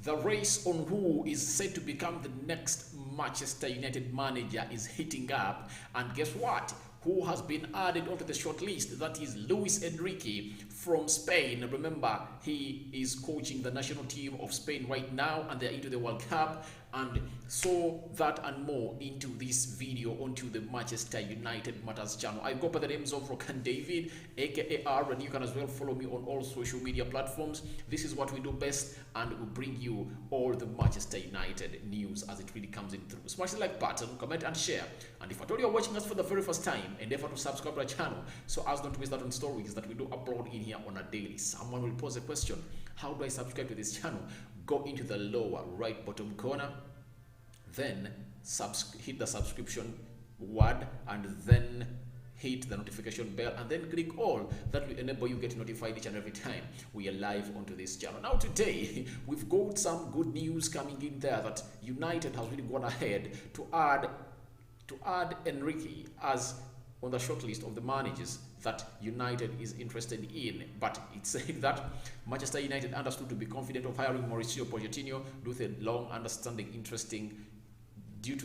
The race on who is said to become the next Manchester United manager is heating up, and guess what? Who has been added onto the shortlist? That is Luis Enrique from Spain. Remember, he is coaching the national team of Spain right now, and they're into the World Cup. And so that and more into this video onto the Manchester United Matters channel. I go by the names of Rokan David, aka R, and you can as well follow me on all social media platforms. This is what we do best, and we bring you all the Manchester United news as it really comes in through. Smash the like button, comment and share. And if at all you're watching us for the very first time, endeavor to subscribe to our channel so as not to miss out on stories that we do upload in here on a daily. Someone will pose a question: how do I subscribe to this channel? Go into the lower right bottom corner, then hit the subscription word, and then hit the notification bell, and then click all. That will enable you get notified each and every time we are live onto this channel. Now today we've got some good news coming in there that United has really gone ahead to add Enrique as on the shortlist of the managers that United is interested in. But it said that Manchester United understood to be confident of hiring Mauricio Pochettino due to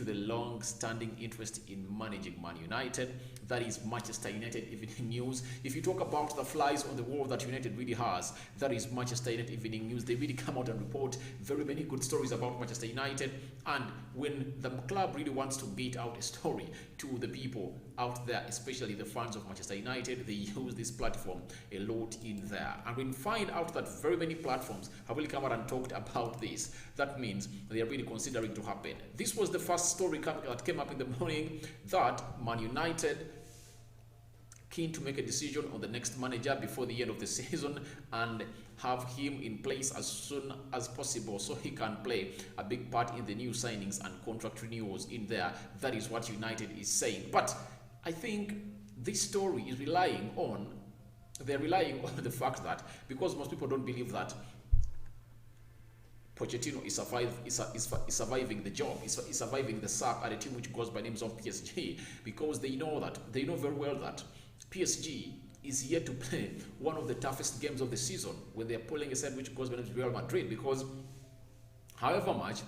the long-standing interest in managing Man United. That is Manchester United Evening News. If you talk about the flies on the wall that United really has, that is Manchester United Evening News. They really come out and report very many good stories about Manchester United. And when the club really wants to get out a story to the people out there, especially the fans of Manchester United, they use this platform a lot in there. And when we find out that very many platforms have really come out and talked about this, that means they are really considering to happen. This was the first story that came up in the morning, that Man United keen to make a decision on the next manager before the end of the season and have him in place as soon as possible so he can play a big part in the new signings and contract renewals in there. That is what United is saying. But I think this story is relying on the fact that, because most people don't believe that Pochettino is surviving the job, is surviving the sack at a team which goes by names of PSG, because they know very well that PSG is yet to play one of the toughest games of the season when they are pulling a side which goes by names of Real Madrid, because however much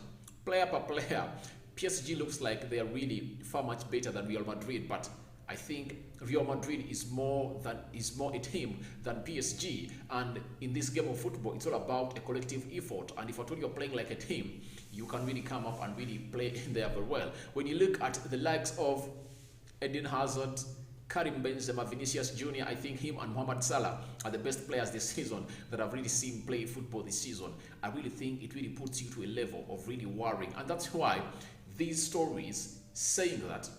player per player PSG looks like they are really far much better than Real Madrid, but I think Real Madrid is more a team than PSG, and in this game of football, it's all about a collective effort. And if at all you're playing like a team, you can really come up and really play in there very well. When you look at the likes of Eden Hazard, Karim Benzema, Vinicius Jr., I think him and Mohamed Salah are the best players this season that I've really seen play football this season. I really think it really puts you to a level of really worrying, and that's why these stories saying that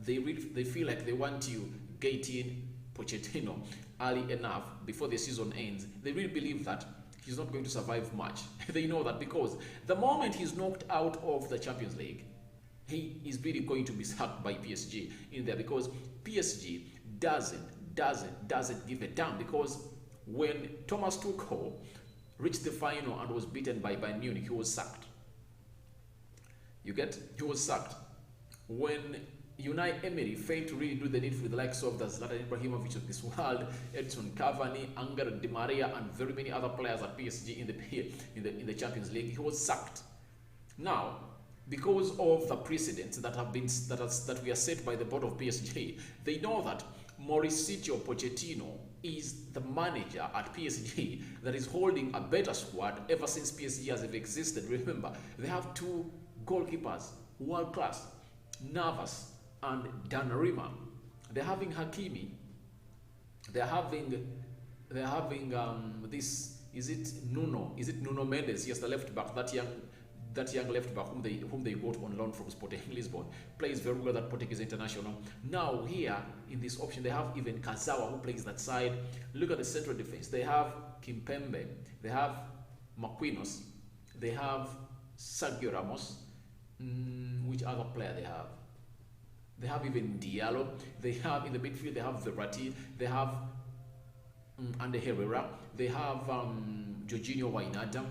they feel like they want to get in Pochettino early enough before the season ends. They really believe that he's not going to survive much. They know that because the moment he's knocked out of the Champions League, he is really going to be sacked by PSG in there, because PSG doesn't give a damn. Because when Thomas Tuchel reached the final and was beaten by Bayern Munich, he was sacked. He was sacked. When Unai Emery failed to really do the needful with the likes of the Zlatan Ibrahimovic of this world, Edson Cavani, Angel Di Maria, and very many other players at PSG in the Champions League, he was sacked. Now, because of the precedents that we are set by the board of PSG, they know that Mauricio Pochettino is the manager at PSG that is holding a better squad ever since PSG has ever existed. Remember, they have two goalkeepers, world class, Navas and Donnarumma. They're having Hakimi. They're having this, is it Nuno Mendes? Yes, the left back, that young left back whom they got on loan from Sporting Lisbon, plays very well at Portuguese international. Now here in this option they have even Kazawa who plays that side. Look at the central defense. They have Kimpembe, they have Marquinhos, they have Sergio Ramos. Which other player they have? They have even Diallo. They have in the midfield, they have Verratti. They have Ander Herrera. They have Jorginho Wijnaldum.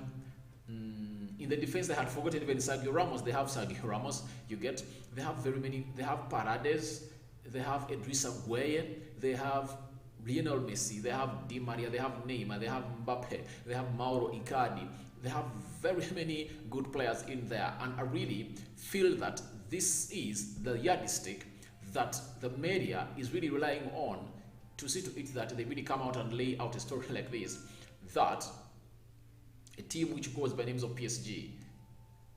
In the defense, they had forgotten even Sergio Ramos. They have Sergio Ramos. You get. They have very many. They have Paredes. They have Idrissa Gueye. They have Lionel Messi, they have Di Maria, they have Neymar, they have Mbappe, they have Mauro Icardi. They have very many good players in there, and I really feel that this is the yardstick that the media is really relying on to see to it that they really come out and lay out a story like this, that a team which goes by names of PSG,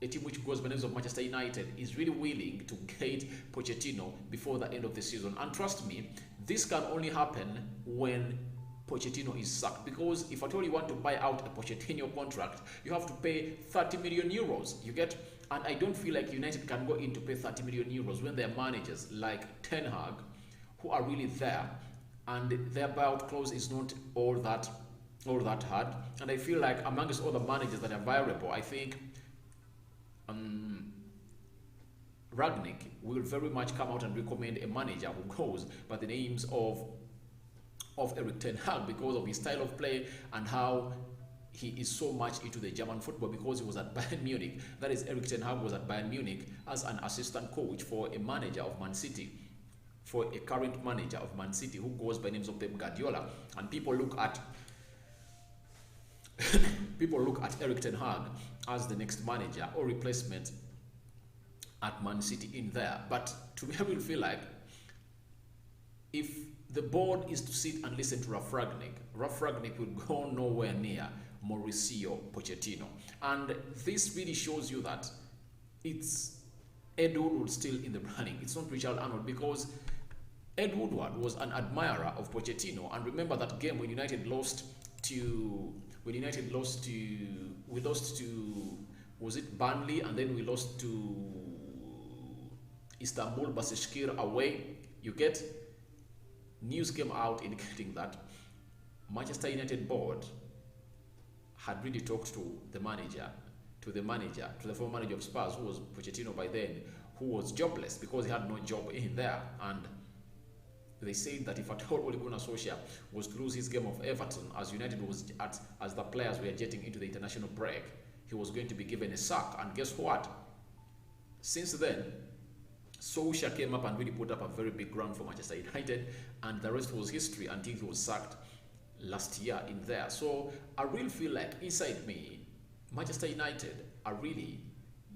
a team which goes by names of Manchester United, is really willing to get Pochettino before the end of the season. And trust me, this can only happen when Pochettino is sacked, because if at all you want to buy out a Pochettino contract, you have to pay 30 million euros. You get? And I don't feel like United can go in to pay 30 million euros when their managers like Ten Hag, who are really there, and their buyout clause is not all that hard. And I feel like amongst all the managers that are viable, I think Ragnick will very much come out and recommend a manager who goes by the names of Erik Ten Hag, because of his style of play and how he is so much into the German football, because he was at Bayern Munich. That is, Erik Ten Hag was at Bayern Munich as an assistant coach for a manager of Man City, for a current manager of Man City who goes by names of Pep Guardiola. And people look at Erik Ten Hag as the next manager or replacement at Man City in there. But to me, I will feel like if the board is to sit and listen to Ralf Ragnick will go nowhere near Mauricio Pochettino. And this really shows you that it's Ed Woodward still in the running. It's not Richard Arnold, because Ed Woodward was an admirer of Pochettino. And remember that game when United lost to was it Burnley, and then we lost to Istanbul Başakşehir away. You get? News came out indicating that Manchester United board had really talked to the former manager of Spurs, who was Pochettino by then, who was jobless because he had no job in there. And they said that if at all Ole Gunnar Solskjaer was to lose his game of Everton, as United was as the players were jetting into the international break, he was going to be given a sack. And guess what? Since then, Solskjaer came up and really put up a very big ground for Manchester United, and the rest was history until he was sacked last year in there. So I really feel like inside me, Manchester United are really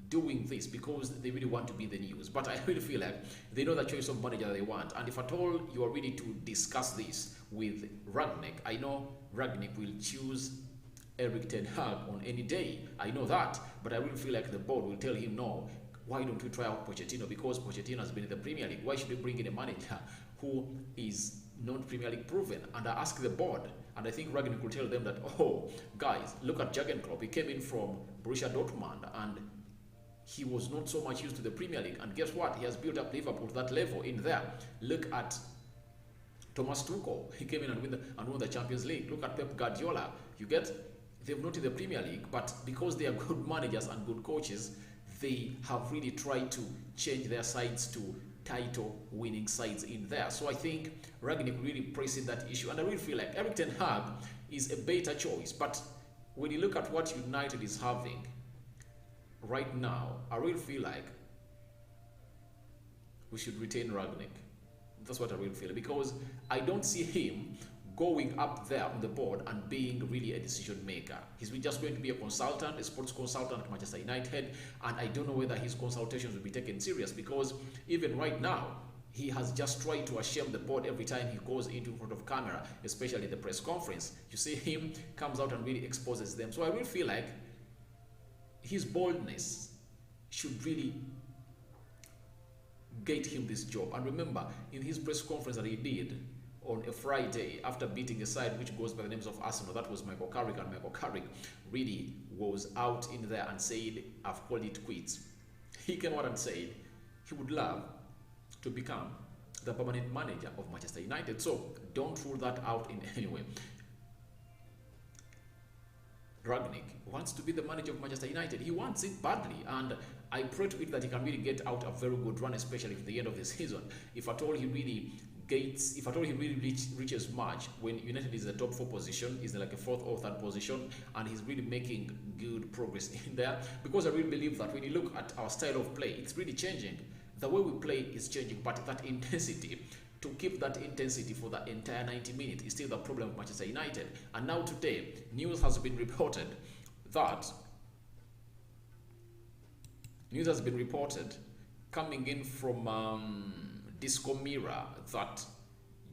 doing this because they really want to be the news. But I really feel like they know the choice of manager they want. And if at all you are ready to discuss this with Ragnick, I know Ragnick will choose Erik Ten Hag on any day. I know that. But I really feel like the board will tell him, no, why don't we try out Pochettino? Because Pochettino has been in the Premier League. Why should we bring in a manager who is not Premier League proven? And I ask the board, and I think Ragnick will tell them that, oh, guys, look at Jurgen Klopp. He came in from Borussia Dortmund, and he was not so much used to the Premier League. And guess what? He has built up Liverpool to that level in there. Look at Thomas Tuchel. He came in and won the Champions League. Look at Pep Guardiola. You get? They've not in the Premier League, but because they are good managers and good coaches, they have really tried to change their sides to title-winning sides in there. So I think Ragnick really pressing that issue. And I really feel like Erik Ten Hag is a better choice. But when you look at what United is having right now, I really feel like we should retain Ragnick. That's what I really feel. Because I don't see him going up there on the board and being really a decision maker. He's just going to be a consultant, a sports consultant at Manchester United, and I don't know whether his consultations will be taken serious, because even right now, he has just tried to shame the board every time he goes into front of camera, especially the press conference. You see him comes out and really exposes them. So I really feel like his boldness should really get him this job. And remember, in his press conference that he did on a Friday after beating a side which goes by the names of Arsenal, that was Michael Carrick, and Michael Carrick really was out in there and said, I've called it quits. He came out and said he would love to become the permanent manager of Manchester United. So don't rule that out in any way. Ragnick wants to be the manager of Manchester United. He wants it badly, and I pray to it that he can really get out a very good run, especially at the end of the season. If at all he really reaches March, when United is in the top 4 position, is like a 4th or 3rd position, and he's really making good progress in there. Because I really believe that when you look at our style of play, it's really changing. The way we play is changing, but that intensity to keep that intensity for the entire 90 minutes is still the problem of Manchester United. And now today, news has been reported that coming in from Disco Mirror that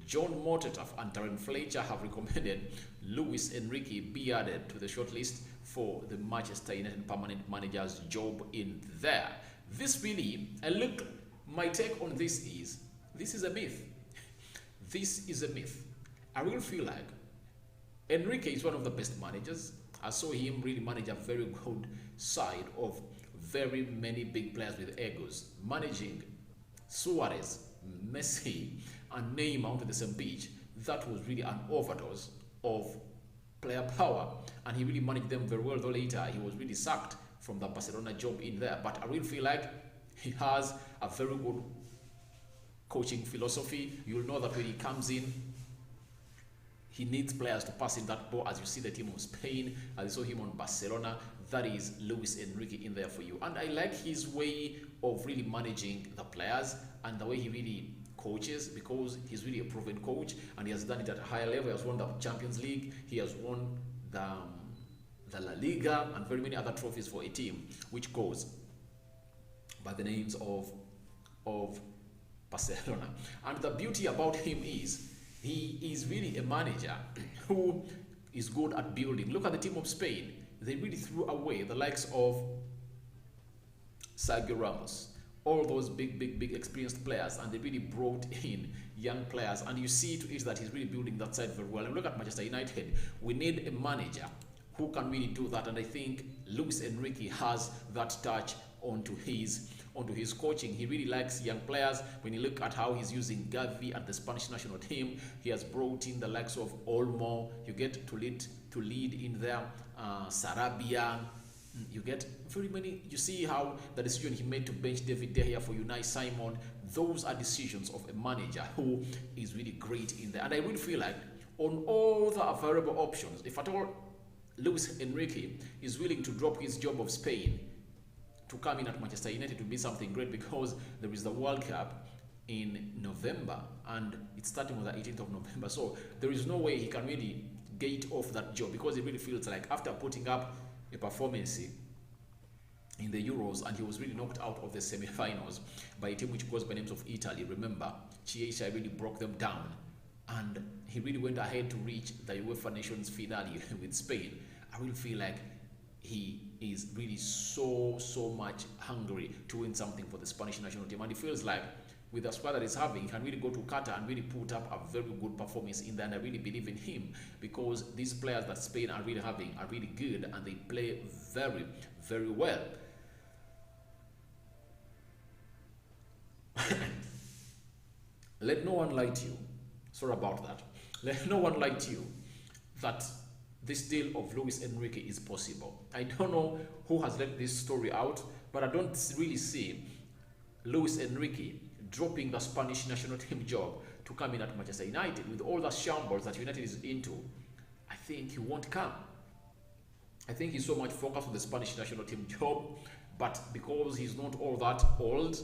John Motetaff and Darren Fletcher have recommended Luis Enrique be added to the shortlist for the Manchester United permanent manager's job in there. This really, my take on this is a myth. This is a myth. I really feel like Enrique is one of the best managers. I saw him really manage a very good side of very many big players with egos, managing Suarez, Messi, and Neymar onto the same pitch. That was really an overdose of player power, and he really managed them very well. Though later he was really sacked from the Barcelona job in there, but I really feel like he has a very good coaching philosophy. You'll know that when he comes in, he needs players to pass in that ball. As you see the team of Spain, as you saw him on Barcelona, that is Luis Enrique in there for you. And I like his way of really managing the players and the way he really coaches, because he's really a proven coach and he has done it at a higher level. He has won the Champions League, he has won the La Liga and very many other trophies for a team which goes by the names of Barcelona. And the beauty about him is he is really a manager who is good at building. Look at the team of Spain. They really threw away the likes of Sergio Ramos, all those big experienced players, and they really brought in young players, and you see to it that he's really building that side very well. And look at Manchester United. We need a manager who can really do that, and I think Luis Enrique has that touch onto his coaching. He really likes young players. When you look at how he's using Gavi at the Spanish national team, he has brought in the likes of Olmo. You get to lead in there, Sarabia. You get very many. You see how the decision he made to bench David De Gea for Unai Simon. Those are decisions of a manager who is really great in there. And I really feel like on all the available options, if at all Luis Enrique is willing to drop his job of Spain to come in at Manchester United, to be something great, because there is the World Cup in November and it's starting on the 18th of November. So there is no way he can really get off that job, because he really feels like after putting up a performance in the Euros, and he was really knocked out of the semi-finals by a team which goes by names of Italy. Remember, Chiesa really broke them down, and he really went ahead to reach the UEFA Nations finale with Spain. I really feel like he is really so much hungry to win something for the Spanish national team, and he feels like with the squad that he's having, he can really go to Qatar and really put up a very good performance in there. And I really believe in him, because these players that Spain are really having are really good and they play very well. Let no one lie to you. Sorry about that. Let no one lie to you that this deal of Luis Enrique is possible. I don't know who has let this story out, but I don't really see Luis Enrique dropping the Spanish national team job to come in at Manchester United. With all the shambles that United is into, I think he won't come. I think he's so much focused on the Spanish national team job, but because he's not all that old,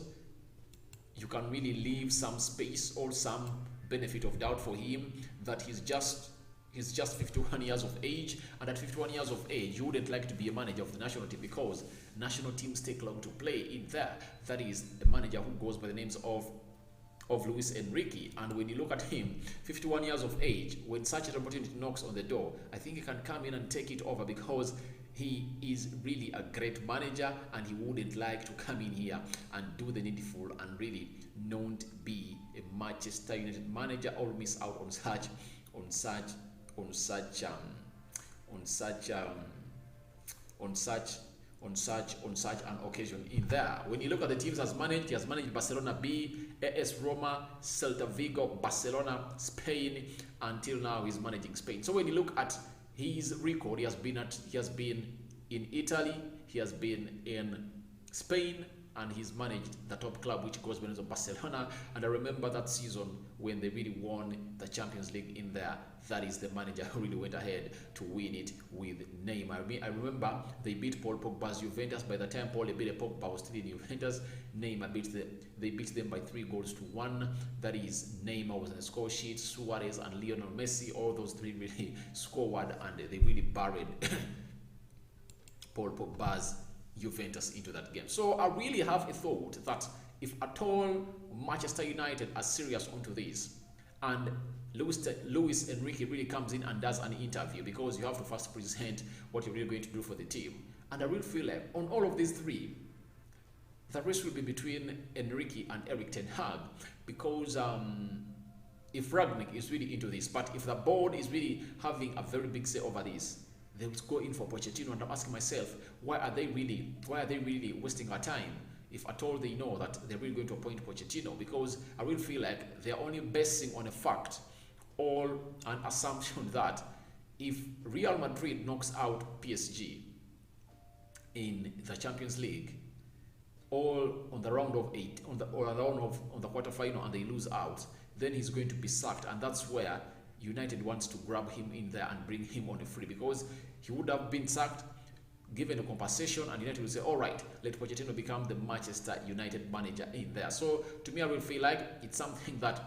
you can really leave some space or some benefit of doubt for him that he's just 51 years of age, and at 51 years of age, you wouldn't like to be a manager of the national team, because national teams take long to play in there. That is a manager who goes by the names of Luis Enrique. And when you look at him, 51 years of age, when such an opportunity knocks on the door, I think he can come in and take it over, because he is really a great manager, and he wouldn't like to come in here and do the needful and really not be a Manchester United manager or miss out on such an occasion in there. When you look at the teams he has managed Barcelona B, AS Roma, Celta Vigo, Barcelona, Spain. Until now, he's managing Spain. So when you look at his record, he has been in Italy, he has been in Spain, and he's managed the top club, which goes by the name of Barcelona. And I remember that season when they really won the Champions League in there. That is the manager who really went ahead to win it with Neymar. I remember they beat Paul Pogba's Juventus. By the time Paul Pogba was still in Juventus, Neymar they beat them by 3-1. That is, Neymar was on the score sheet, Suarez and Lionel Messi, all those three really scored, and they really buried Paul Pogba's Juventus into that game. So I really have a thought that if at all Manchester United are serious onto this, and Luis Enrique really comes in and does an interview, because you have to first present what you're really going to do for the team. And I really feel like on all of these three, the race will be between Enrique and Erik ten Hag, because if Ragnick is really into this, but if the board is really having a very big say over this, they will go in for Pochettino. And I'm asking myself, why are they really wasting our time if at all they know that they're really going to appoint Pochettino? Because I really feel like they're only basing on a fact or an assumption that if Real Madrid knocks out PSG in the Champions League, or on the round of 8, on the quarterfinal, and they lose out, then he's going to be sacked. And that's where United wants to grab him in there and bring him on a free, because he would have been sacked, given a compensation, and United will say, all right, let Pochettino become the Manchester United manager in there. So to me, I will feel like it's something that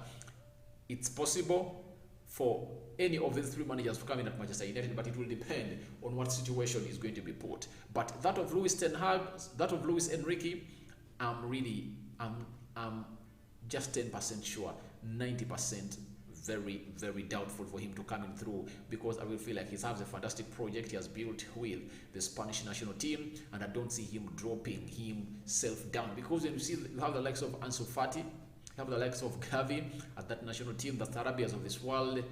it's possible for any of these three managers to come in at Manchester United, but it will depend on what situation is going to be put. But that of Luis ten Hag, that of Luis Enrique, I'm just 10% sure, 90% very, very doubtful for him to come in through, because I will feel like he has a fantastic project he has built with the Spanish national team, and I don't see him dropping himself down. Because when you have the likes of Ansu Fati, you have the likes of Gavi at that national team, the Sarabias of this world,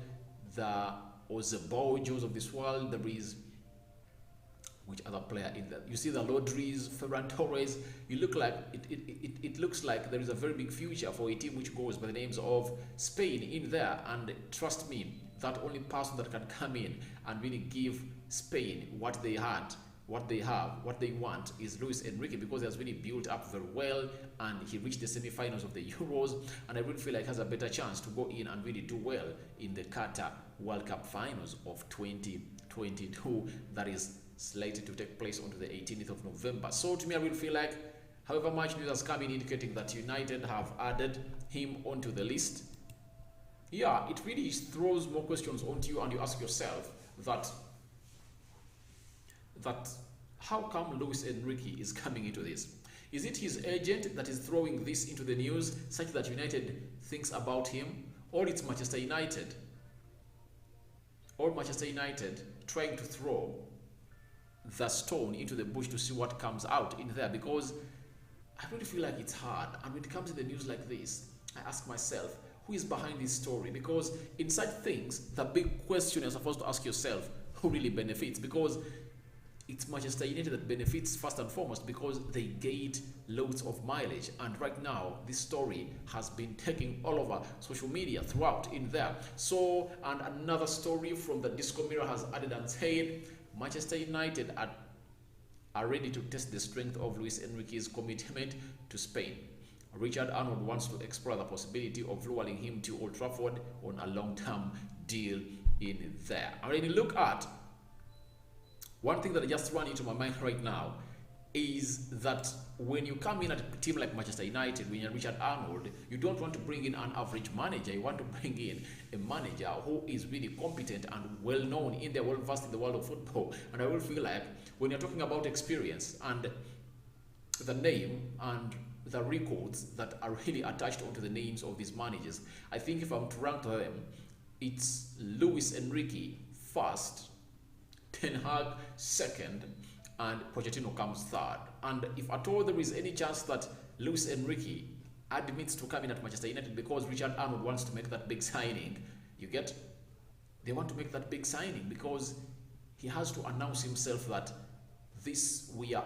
the Ozebojos of this world, there is which other player in that? You see the Rodris, Ferran Torres. It looks like there is a very big future for a team which goes by the names of Spain in there. And trust me, that only person that can come in and really give Spain what they have, what they want is Luis Enrique, because he has really built up very well, and he reached the semi-finals of the Euros, and I really feel like he has a better chance to go in and really do well in the Qatar World Cup finals of 2022 that is slated to take place on the 18th of November. So to me, I will feel like, however much news has come in indicating that United have added him onto the list, yeah, it really throws more questions onto you, and you ask yourself that how come Luis Enrique is coming into this? Is it his agent that is throwing this into the news such that United thinks about him, or it's Manchester United? Or Manchester United trying to throw the stone into the bush to see what comes out in there? Because I really feel like it's hard, and when it comes to the news like this, I ask myself, who is behind this story? Because in such things, the big question you're supposed to ask yourself, who really benefits? Because it's Manchester United that benefits first and foremost, because they get loads of mileage. And right now, this story has been taking all over social media throughout in there. So, and another story from the Disco Mirror has added and said, Manchester United are ready to test the strength of Luis Enrique's commitment to Spain. Richard Arnold wants to explore the possibility of luring him to Old Trafford on a long-term deal in there. And when you look at one thing that just ran into my mind right now is that when you come in at a team like Manchester United, when you're Richard Arnold, you don't want to bring in an average manager. You want to bring in a manager who is really competent and well-known in the world, versed in the world of football. And I will feel like when you're talking about experience and the name and the records that are really attached onto the names of these managers, I think if I'm to rank them, it's Luis Enrique first, Ten Hag second, and Pochettino comes third. And if at all there is any chance that Luis Enrique admits to come in at Manchester United because Richard Arnold wants to make that big signing, you get? They want to make that big signing because he has to announce himself that this we are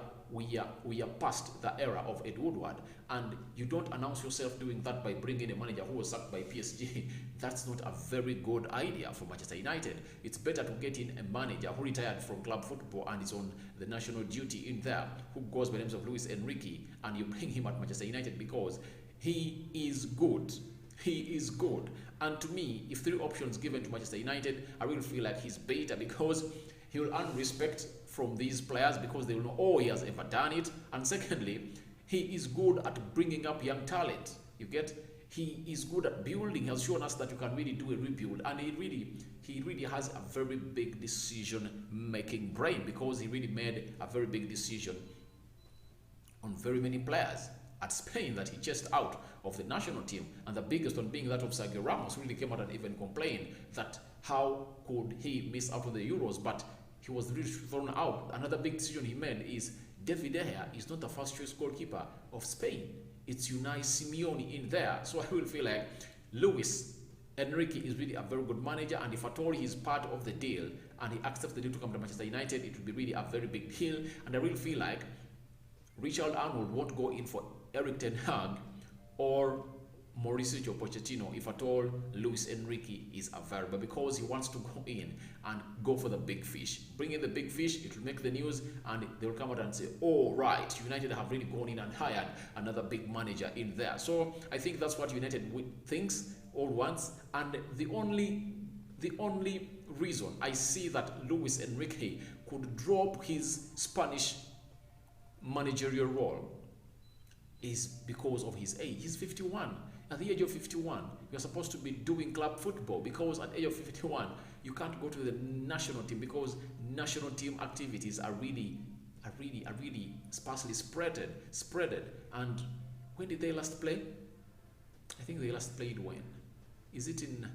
past the era of Ed Woodward, and you don't announce yourself doing that by bringing a manager who was sacked by PSG. That's not a very good idea for Manchester United. It's better to get in a manager who retired from club football and is on the national duty in there, who goes by the names of Enrique, and you bring him at Manchester United because he is good. He is good. And to me, if three options given to Manchester United, I really feel like he's better because he will earn respect from these players because they will know, oh, he has ever done it. And secondly, he is good at bringing up young talent. You get? He is good at building. He has shown us that you can really do a rebuild. And he really has a very big decision-making brain because he really made a very big decision on very many players at Spain that he chased out of the national team, and the biggest one being that of Sergio Ramos, who really came out and even complained that how could he miss out on the Euros, but he was really thrown out. Another big decision he made is David De Gea is not the first choice goalkeeper of Spain. It's Unai Simeone in there. So I will feel like Luis Enrique is really a very good manager, and if at all he's part of the deal and he accepts the deal to come to Manchester United, it will be really a very big deal. And I really feel like Richard Arnold won't go in for Eric Ten Hag or Mauricio Pochettino if at all Luis Enrique is available, because he wants to go in and go for the big fish. Bring in the big fish, it will make the news, and they will come out and say, oh right, United have really gone in and hired another big manager in there. So I think that's what United thinks all once, and the only reason I see that Luis Enrique could drop his Spanish managerial role is because of his age. He's 51. At the age of 51, you're supposed to be doing club football, because at the age of 51, you can't go to the national team because national team activities are really sparsely spreaded. And when did they last play? I think they last played when? Is it in?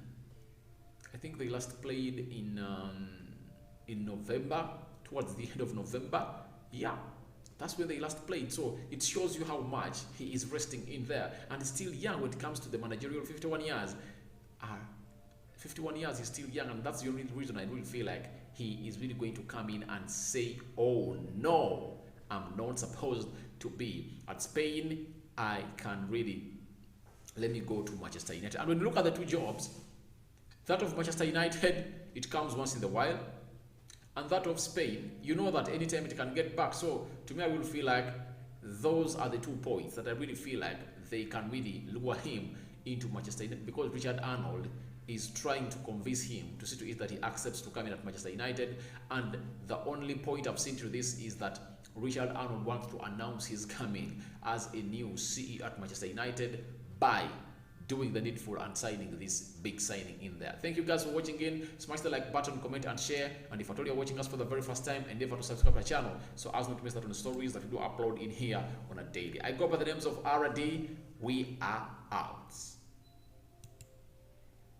I think they last played in November, towards the end of November. Yeah. That's when they last played. So it shows you how much he is resting in there. And he's still young when it comes to the managerial. 51 years. 51 years is still young. And that's the only reason I really feel like he is really going to come in and say, oh no, I'm not supposed to be at Spain. I can really, let me go to Manchester United. And when you look at the two jobs, that of Manchester United, it comes once in a while. And that of Spain, you know that anytime it can get back. So to me, I will feel like those are the 2 points that I really feel like they can really lure him into Manchester United, because Richard Arnold is trying to convince him to see to it that he accepts to come in at Manchester United. And the only point I've seen through this is that Richard Arnold wants to announce his coming as a new CEO at Manchester United by doing the needful and signing this big signing in there. Thank you guys for watching in. Smash the like button, comment and share. And if at all you're watching us for the very first time, endeavor to subscribe to the channel so as not to miss out on the stories that we do upload in here on a daily. I go by the names of RD. We are out.